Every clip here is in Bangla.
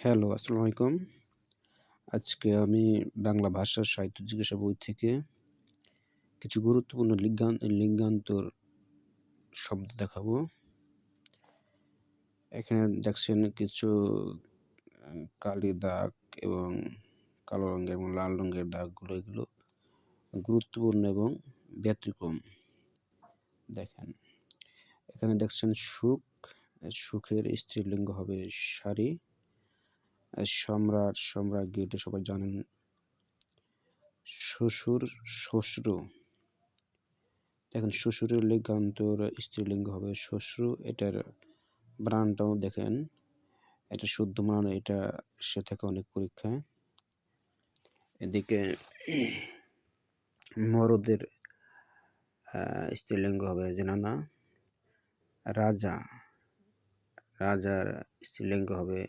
হ্যালো, আসসালামু আলাইকুম। আজকে আমি বাংলা ভাষা সাহিত্য জিজ্ঞাসা বই থেকে কিছু গুরুত্বপূর্ণ লিঙ্গান্তর শব্দ দেখাবো। এখানে দেখছেন কিছু কালি দাগ এবং কালো রঙের এবং লাল রঙের দাগগুলো এগুলো গুরুত্বপূর্ণ এবং ব্যতিক্রম। দেখেন, এখানে দেখছেন সুখ, সুখের স্ত্রীলিঙ্গ হবে শাড়ি। সম্রাট, সম্রাজ্ঞী এটা সবাই জানেন। শ্বশুর, শ্বশ্রু। দেখেন শ্বশুরের লিঙ্গান্তর স্ত্রীলিঙ্গ হবে শ্বশ্রু। এটার বানানটাও দেখেন, এটা শুদ্ধ বানান, এটা সে থাকে অনেক পরীক্ষায়। এদিকে মরদের স্ত্রীলিঙ্গ হবে জেনানা। রাজা, রাজার স্ত্রীলিঙ্গ হবে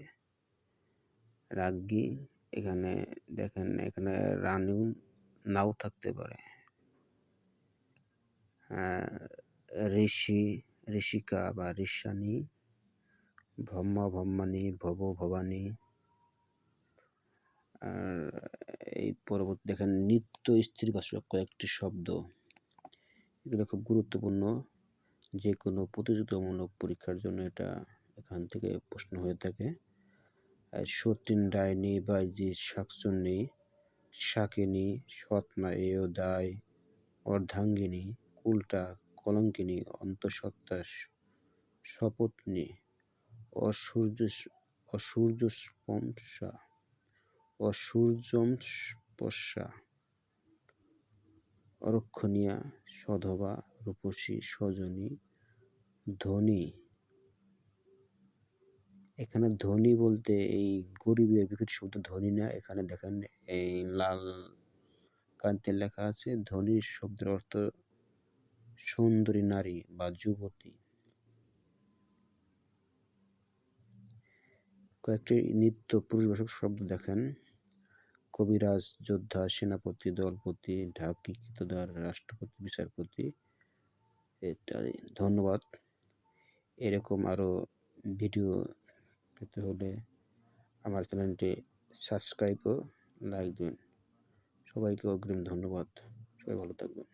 রাজ্ঞী। এখানে দেখেন, এখানে রানীও নাও থাকতে পারে। ঋষি, ঋষিকা বা ঋষানী। ব্রহ্মা, ব্রহ্মাণী, ভব, ভবানী। আর এই পরবর্তী দেখেন নিত্য স্ত্রীবাচক কয়েকটি শব্দ, এগুলো খুব গুরুত্বপূর্ণ। যে কোনো প্রতিযোগিতামূলক পরীক্ষার জন্য এটা এখান থেকে প্রশ্ন হয়ে থাকে। সতীন, ডাইনি, বাইজি, শাকচুন্নি, শাকিনী, সৎমা, দায়, অর্ধাঙ্গিনী, কুলটা, কলঙ্কিনী, অন্তঃসত্ত্বা, সপত্নী, অসূর্যস্পর্শা, অসূর্যস্পর্শা, অরক্ষণীয়া, সধবা, রূপসী, সজনী, ধনী। এখানে ধনী বলতে এই গরিবের বিপরীত শব্দ ধনী না। এখানে দেখেন এই লাল কান্তে লেখা আছে ধনী শব্দের অর্থ সুন্দরী নারী বা যুবতী। কয়েকটি নিত্য পুরুষবাচক শব্দ দেখেন কবিরাজ, যোদ্ধা, সেনাপতি, দলপতি, ঢাকি, কৃতদার, রাষ্ট্রপতি, বিচারপতি ইত্যাদি। ধন্যবাদ। এরকম আরও ভিডিও পেতে হলে আমার চ্যানেলটি সাবস্ক্রাইব ও লাইক দিন। সবাইকে অগ্রিম ধন্যবাদ। সবাই ভালো থাকবেন।